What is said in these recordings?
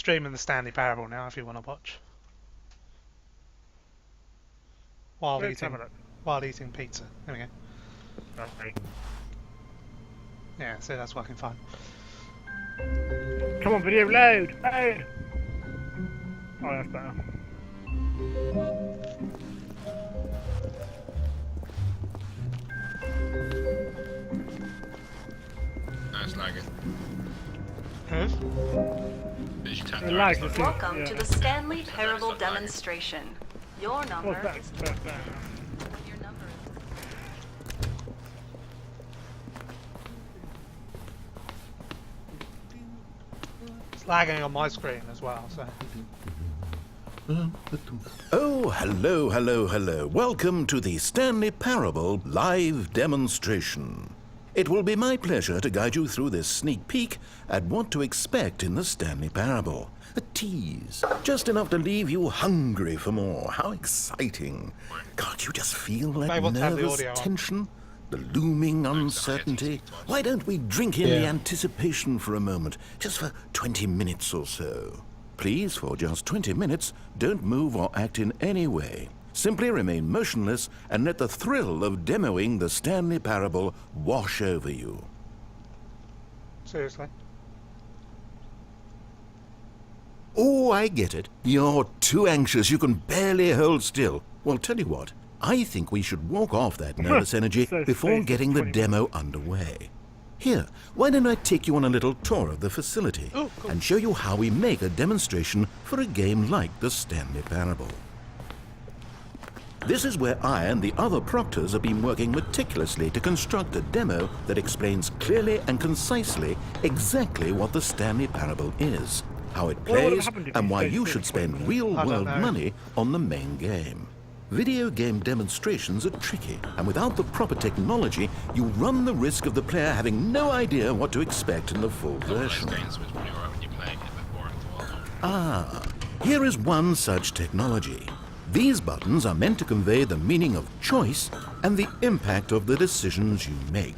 streaming the Stanley Parable now if you want to watch. While Let's have a eating look. pizza. There we go. Okay. Yeah, so that's working fine. Come on, video, load! Load! Oh, that's better. Nice lagging. Who's? Did you turn It the lags, right it's side? Welcome Yeah. to the Stanley Parable demonstration. Your number What's that? is your number is It's lagging on my screen as well, so. Oh, hello, hello, hello. Welcome to the Stanley Parable live demonstration. It will be my pleasure to guide you through this sneak peek at what to expect in the Stanley Parable. A tease, just enough to leave you hungry for more. How exciting. Can't you just feel that May want to have the nervous audio on. tension? The looming uncertainty? Why don't we drink in the anticipation for a moment, just for 20 minutes or so? Please, for just 20 minutes, don't move or act in any way. Simply remain motionless and let the thrill of demoing the Stanley Parable wash over you. Seriously. Oh, I get it. You're too anxious. You can barely hold still. Well, tell you what. I think we should walk off that nervous energy So before space is getting the 20 demo underway. Here, why don't I take you on a little tour of the facility Oh, cool. and show you how we make a demonstration for a game like the Stanley Parable. This is where I and the other proctors have been working meticulously to construct a demo that explains clearly and concisely exactly what the Stanley Parable is, how it What would have plays, happened if and you why stayed you still should for spend 20 real-world know. money on the main game. Video game demonstrations are tricky, and without the proper technology, you run the risk of the player having no idea what to expect in the full version. Those games was really alright when you're playing it, but boring to watch. Ah, here is one such technology. These buttons are meant to convey the meaning of choice and the impact of the decisions you make.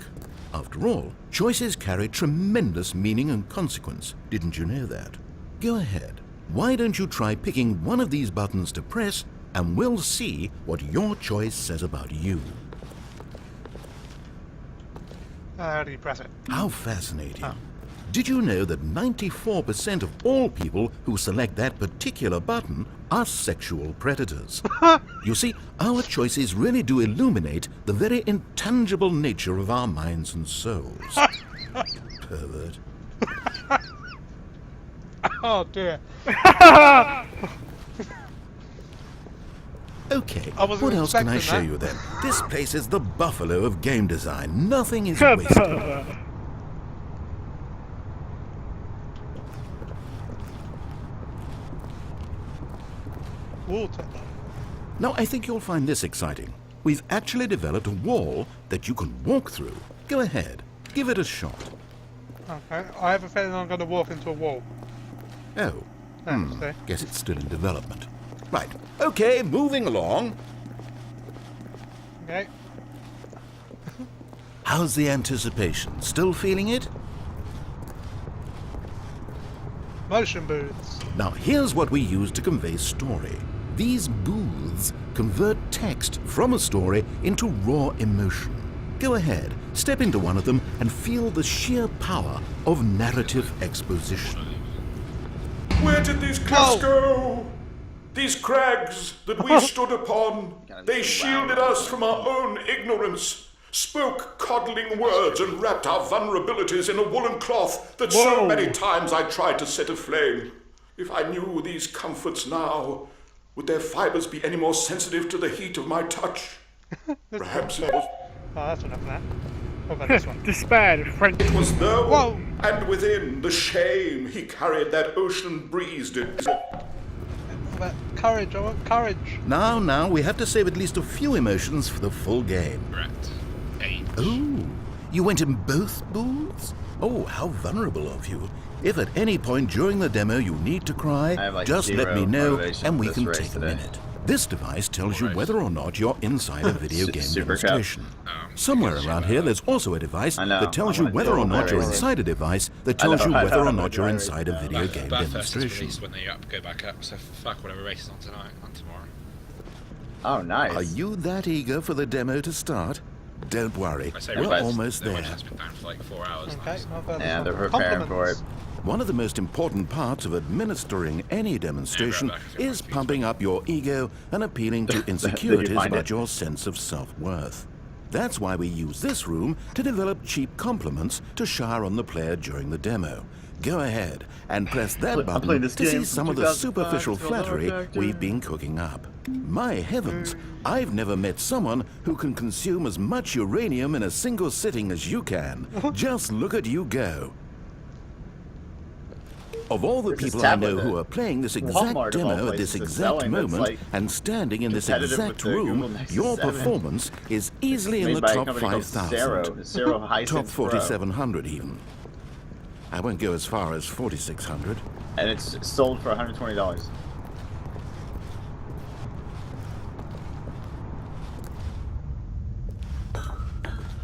After all, choices carry tremendous meaning and consequence. Didn't you know that? Go ahead. Why don't you try picking one of these buttons to press, and we'll see what your choice says about you. How do you press it? How fascinating. Oh. Did you know that 94% of all people who select that particular button are sexual predators? You see, our choices really do illuminate the very intangible nature of our minds and souls. Pervert. Oh dear. Okay, I wasn't what else can I expecting show that. you then? This place is the buffalo of game design. Nothing is wasted. Water. Now, I think you'll find this exciting. We've actually developed a wall that you can walk through. Go ahead, give it a shot. Okay. I have a feeling I'm going to walk into a wall. Oh, See? guess it's still in development. Right, okay, moving along. Okay. How's the anticipation? Still feeling it? Motion booths. Now, here's what we use to convey story. These booths convert text from a story into raw emotion. Go ahead, step into one of them and feel the sheer power of narrative exposition. Where did these cliffs go? These crags that we stood upon, they shielded us from our own ignorance, spoke coddling words and wrapped our vulnerabilities in a woolen cloth that so Whoa. many times I tried to set aflame. If I knew these comforts now, would their fibers be any more sensitive to the heat of my touch? Perhaps it was... Oh, that's enough of that. What about this one? Despair, French. It was though, Whoa. and within the shame he carried that ocean breeze did. What about courage? I want courage. Now, we have to save at least a few emotions for the full game. Correct. Age. Oh, you went in both booths? Oh, how vulnerable of you. If at any point during the demo you need to cry, I have, like, just let zero me know motivation and for we this can race take a today. minute. This device tells you whether or not you're inside a video game Super demonstration. Somewhere around here, there's also a device that tells you whether or not you're inside a device that tells you whether or not you're inside a video game demonstration. When they go back up, so fuck whatever races on tonight, on tomorrow. Oh, nice. Are you that eager for the demo to start? Don't worry, we're almost there. Has been down for like 4 hours. Okay, not bad. Yeah, they're preparing for it. One of the most important parts of administering any demonstration is pumping up your ego and appealing to insecurities about your sense of self-worth. That's why we use this room to develop cheap compliments to shower on the player during the demo. Go ahead and press that button to see some of the superficial flattery we've been cooking up. My heavens, I've never met someone who can consume as much uranium in a single sitting as you can. Just look at you go. Of all the people I know who are playing this exact demo at this exact moment and standing in this exact room, your performance is easily in the top 5,000. Top 4,700 even. I won't go as far as 4,600. And it's sold for $120.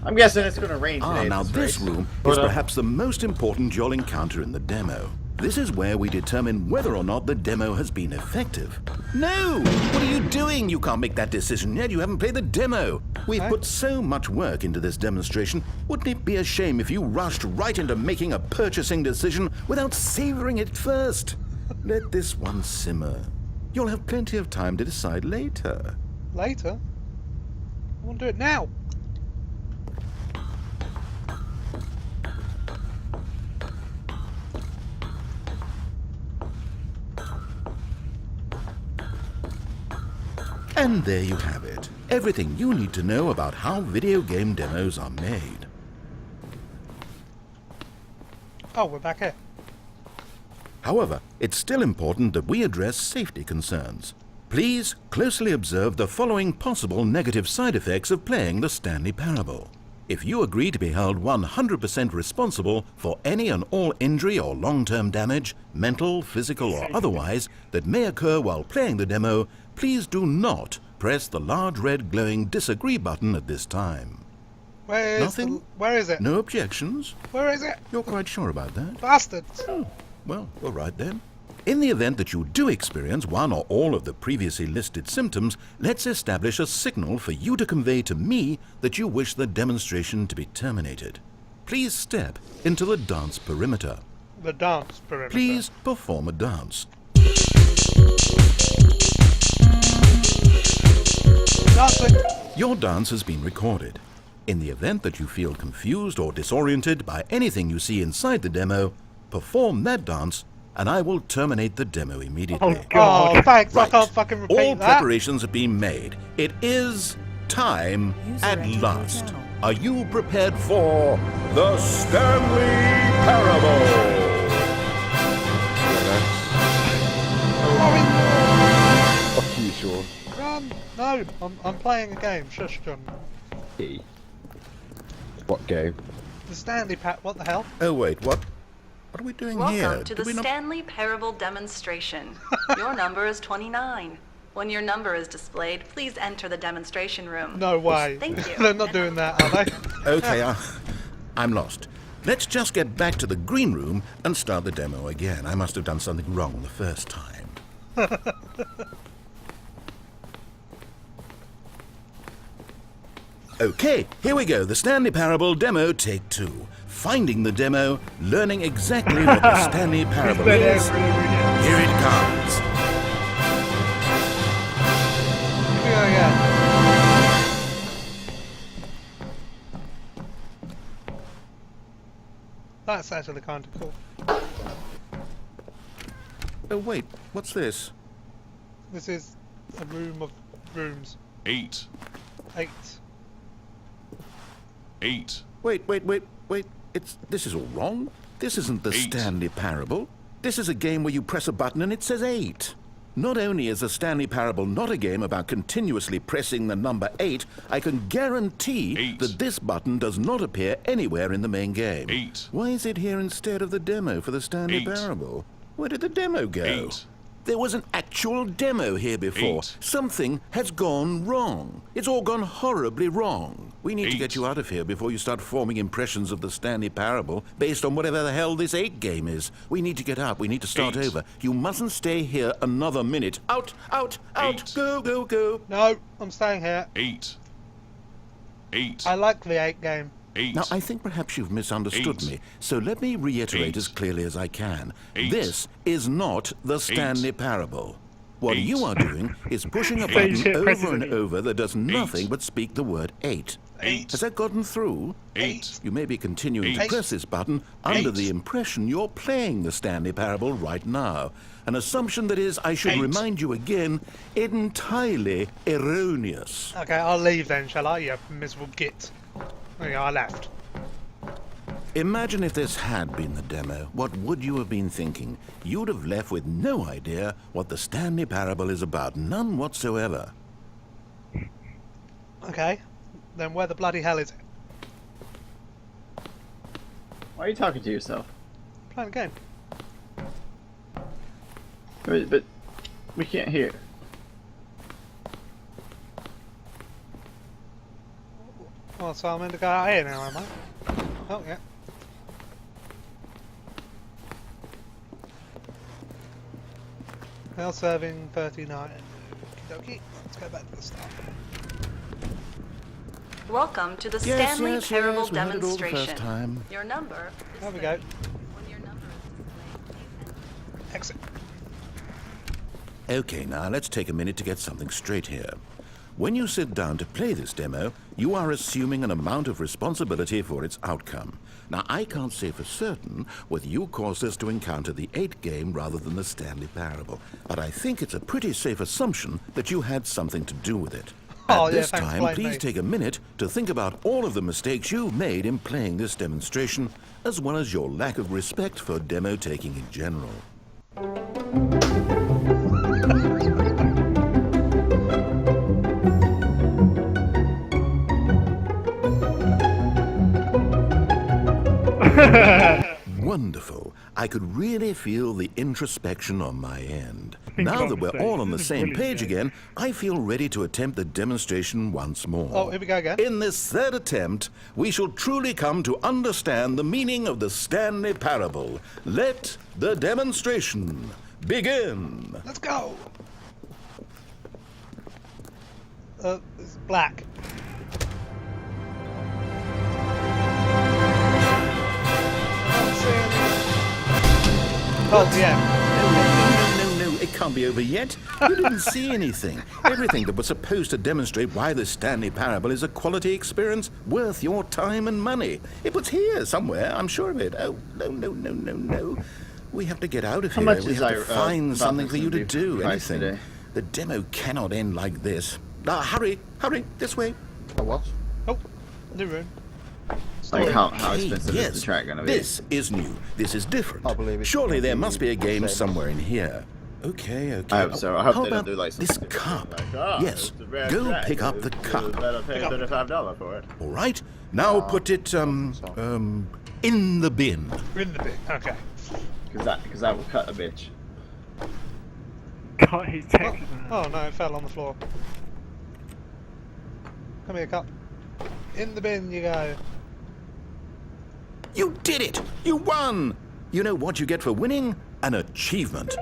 I'm guessing it's going to rain today. Now this room is perhaps the most important you'll encounter in the demo. This is where we determine whether or not the demo has been effective. No! What are you doing? You can't make that decision yet. You haven't played the demo. We've put so much work into this demonstration. Wouldn't it be a shame if you rushed right into making a purchasing decision without savoring it first? Let this one simmer. You'll have plenty of time to decide later. Later? I want to do it now. And there you have it. Everything you need to know about how video game demos are made. Oh, we're back here. However, it's still important that we address safety concerns. Please closely observe the following possible negative side effects of playing the Stanley Parable. If you agree to be held 100% responsible for any and all injury or long-term damage, mental, physical or otherwise, that may occur while playing the demo, please do not press the large red glowing disagree button at this time. Where is Nothing? Where is it? No objections? Where is it? You're quite sure about that? Bastards! Oh, well, all right then. In the event that you do experience one or all of the previously listed symptoms, let's establish a signal for you to convey to me that you wish the demonstration to be terminated. Please step into the dance perimeter. The dance perimeter. Please perform a dance. Dancing! Your dance has been recorded. In the event that you feel confused or disoriented by anything you see inside the demo, perform that dance and I will terminate the demo immediately. Oh, God. Oh, thanks. Right. I can't fucking repeat All that. preparations have been made. It is time at last. Are you prepared for the Stanley Parable? Fuck you, Sean. Run! No, I'm playing a game. Shush, John. What game? The Stanley What the hell? Oh wait, what? What are we doing here? Welcome to Did the we not- Stanley Parable demonstration. Your number is 29. When your number is displayed, please enter the demonstration room. No way. Thank you. They're not doing that, are they? Okay, I'm lost. Let's just get back to the green room and start the demo again. I must have done something wrong the first time. Okay, here we go. The Stanley Parable demo, take 2. Finding the demo, learning exactly what the Stanley Parable is. Here it comes. Here we go again. That's actually kind of cool. Oh wait, what's this? This is a room of rooms. 8. 8. 8. Wait. This is all wrong. This isn't the 8. Stanley Parable. This is a game where you press a button and it says 8. Not only is the Stanley Parable not a game about continuously pressing the number 8, I can guarantee 8. that this button does not appear anywhere in the main game. 8. Why is it here instead of the demo for the Stanley 8. Parable? Where did the demo go? 8. There was an actual demo here before. 8. Something has gone wrong. It's all gone horribly wrong. We need to 8. get you out of here before you start forming impressions of the Stanley Parable based on whatever the hell this 8 game is. We need to get out. We need to start 8. over. You mustn't stay here another minute. Out, out, out. 8. Go, go, go. No, I'm staying here. 8. 8. I like the 8 game. 8. Now, I think perhaps you've misunderstood 8. me, so let me reiterate 8. as clearly as I can. 8. This is not the Stanley Parable. What 8. you are doing is pushing a 8. button over President. and over that does nothing but speak the word 8. 8. Has that gotten through? 8. You may be continuing to 8. press this button under 8. the impression you're playing the Stanley Parable right now. An assumption that is, I should 8. remind you again, entirely erroneous. Okay, I'll leave then, shall I? You miserable git. There you go, I left. Imagine if this had been the demo. What would you have been thinking? You'd have left with no idea what the Stanley Parable is about. None whatsoever. Okay, then where the bloody hell is it? Why are you talking to yourself? Playing a game. But we can't hear. Oh, so I'm in to go out here now, am I? Oh, yeah. Now serving 39. Okie dokie. Let's go back to the start. Welcome to the Yes, Stanley yes, Parable yes, we had it all the first demonstration. time. Your number is There we go. when your number is Exit. Okay, now let's take a minute to get something straight here. When you sit down to play this demo, you are assuming an amount of responsibility for its outcome. Now, I can't say for certain whether you caused us to encounter the 8 game rather than the Stanley Parable, but I think it's a pretty safe assumption that you had something to do with it. Oh, At yeah, this thanks for time, blaming please me. take a minute to think about all of the mistakes you've made in playing this demonstration, as well as your lack of respect for demo taking in general. Wonderful. I could really feel the introspection on my end. Now that we're all on the same page again, I feel ready to attempt the demonstration once more. Oh, here we go again. In this third attempt, we shall truly come to understand the meaning of the Stanley Parable. Let the demonstration begin. Let's go! It's black. Oh, yeah. No, it can't be over yet. You didn't see anything. Everything that was supposed to demonstrate why the Stanley Parable is a quality experience worth your time and money. It was here somewhere, I'm sure of it. Oh, no. We have to get out of How here. much We is have to our, find something for you to beef do, price anything. today? The demo cannot end like this. Hurry, this way. A what? Oh, new room. Like how Okay, expensive yes. is the track gonna be? This is new. This is different. I believe it's Surely there gonna must be a be game the same. somewhere in here. Okay. I hope so. I hope How they don't about do like this something cup? like, oh, Yes, it's a rare go track. pick up the You cup. better pay $35 for it. All right. Now put it in the bin. In the bin. Okay. Because that will cut a bitch. God, he's texting. Oh no, it fell on the floor. Come here, cup. In the bin you go. You did it! You won! You know what you get for winning? An achievement.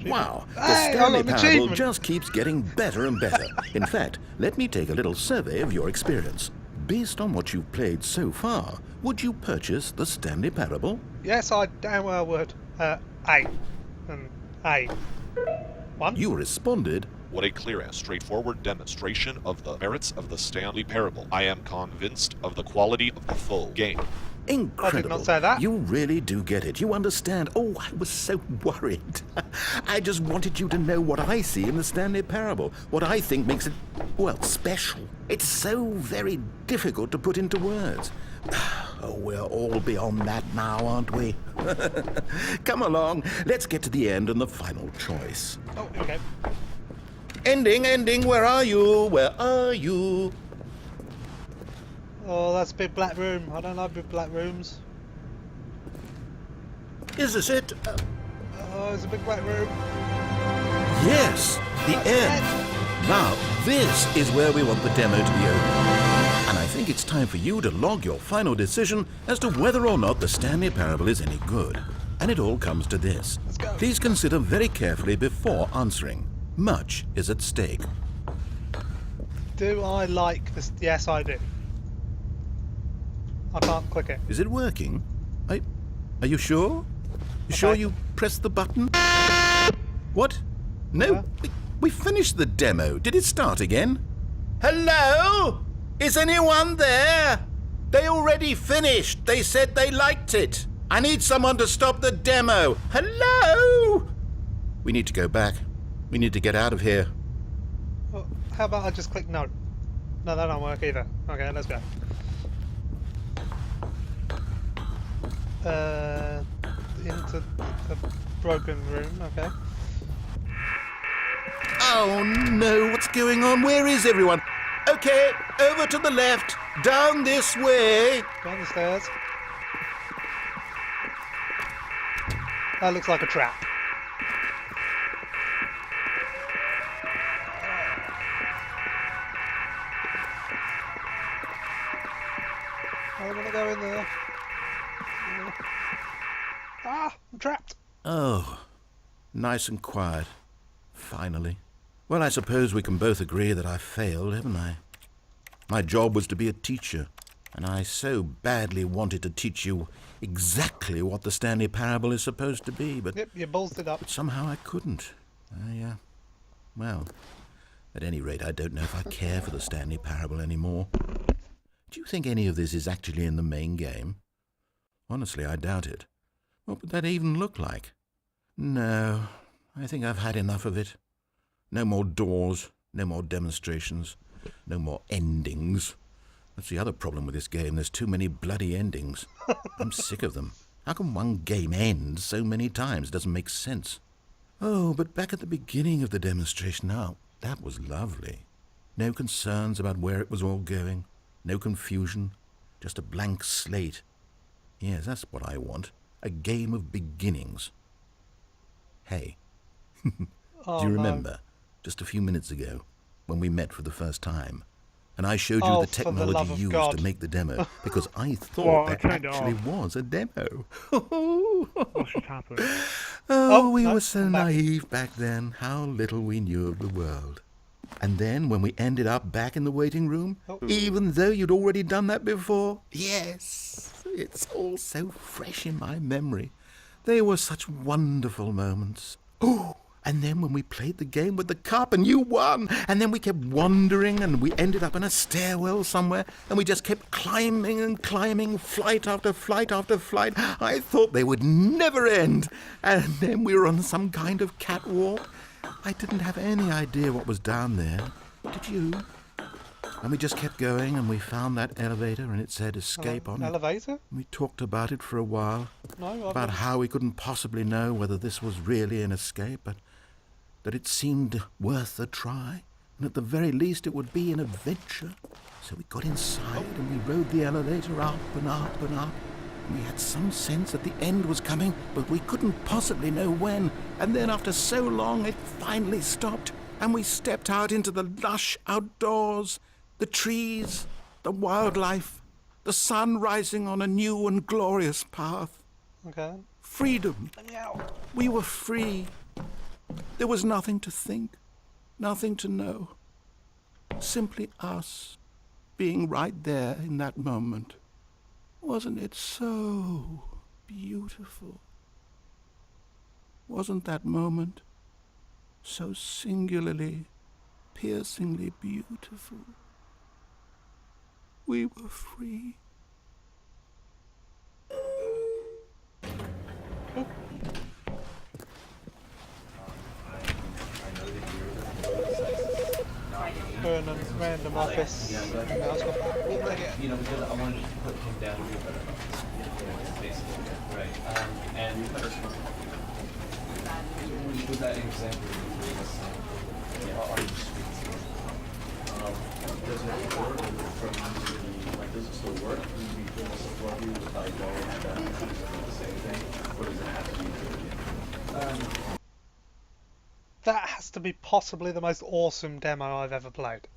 Wow, the Hey, I Stanley got an Parable achievement. just keeps getting better and better. In fact, let me take a little survey of your experience. Based on what you've played so far, would you purchase the Stanley Parable? Yes, I damn well would. A. And A. 1. You responded, What a clear and straightforward demonstration of the merits of the Stanley Parable. I am convinced of the quality of the full game. incredible. say that. You really do get it. You understand. Oh, I was so worried. I just wanted you to know what I see in the Stanley Parable. What I think makes it, well, special. It's so very difficult to put into words. Oh, we're all beyond that now, aren't we? Come along. Let's get to the end and the final choice. Oh, here we go. Ending, where are you? Where are you? Oh, that's a big black room. I don't like big black rooms. Is this it? Oh, it's a big black room. Yes, the end. Now, this is where we want the demo to be over. And I think it's time for you to log your final decision as to whether or not the Stanley Parable is any good. And it all comes to this. Let's go. Please consider very carefully before answering. Much is at stake. Do I like this? Yes, I do. I can't click it. Is it working? Are you sure? You sure you pressed the button? What? No, we finished the demo. Did it start again? Hello? Is anyone there? They already finished. They said they liked it. I need someone to stop the demo. Hello? We need to go back. We need to get out of here. Well, how about I just click no? No, that don't work either. Okay, let's go. Into the broken room, okay. Oh no, what's going on? Where is everyone? Okay, over to the left, down this way. Down the stairs. That looks like a trap. I'm gonna go in there. Ah, I'm trapped. Oh, nice and quiet. Finally. Well, I suppose we can both agree that I failed, haven't I? My job was to be a teacher, and I so badly wanted to teach you exactly what the Stanley Parable is supposed to be, but... Yep, you ballsed it up. But somehow I couldn't. Well, at any rate, I don't know if I care for the Stanley Parable anymore. Do you think any of this is actually in the main game? Honestly, I doubt it. What would that even look like? No, I think I've had enough of it. No more doors, no more demonstrations, no more endings. That's the other problem with this game. There's too many bloody endings. I'm sick of them. How can one game end so many times? It doesn't make sense. Oh, but back at the beginning of the demonstration, now, that was lovely. No concerns about where it was all going. No confusion. Just a blank slate. Yes, that's what I want. A game of beginnings. Hey, Oh, do you no. remember, just a few minutes ago, when we met for the first time, and I showed you Oh, the for the love technology of used God. to make the demo, because I Well, thought I that turned it actually off. was a demo. What's just happened? Oh, we no, were so I'm back. naive back then. How little we knew of the world. And then when we ended up back in the waiting room, even though you'd already done that before, yes, it's all so fresh in my memory. They were such wonderful moments. Oh, and then when we played the game with the cup and you won, and then we kept wandering and we ended up in a stairwell somewhere and we just kept climbing and climbing, flight after flight after flight. I thought they would never end. And then we were on some kind of catwalk. I didn't have any idea what was down there. Did you? And we just kept going and we found that elevator and it said escape on it. Elevator? We talked about it for a while. No, I've About not. how we couldn't possibly know whether this was really an escape, but that it seemed worth a try, and at the very least it would be an adventure. So we got inside and we rode the elevator up and up and up. And we had some sense that the end was coming, but we couldn't possibly know when. And then after so long it finally stopped, and we stepped out into the lush outdoors, the trees, the wildlife, the sun rising on a new and glorious path. Okay. Freedom. Let me out. We were free. There was nothing to think, nothing to know. Simply us being right there in that moment. Wasn't it so beautiful? Wasn't that moment so singularly, piercingly beautiful? We were free. We're in a random office. Now it's got that wall again. You know, because I wanted to put him down to a better basically, right? And with that example, you gave us, are you speaking? Does it work from the, like, does it still work? Can you be doing this above you without going down the same thing? Or does it have to be? That has to be possibly the most awesome demo I've ever played.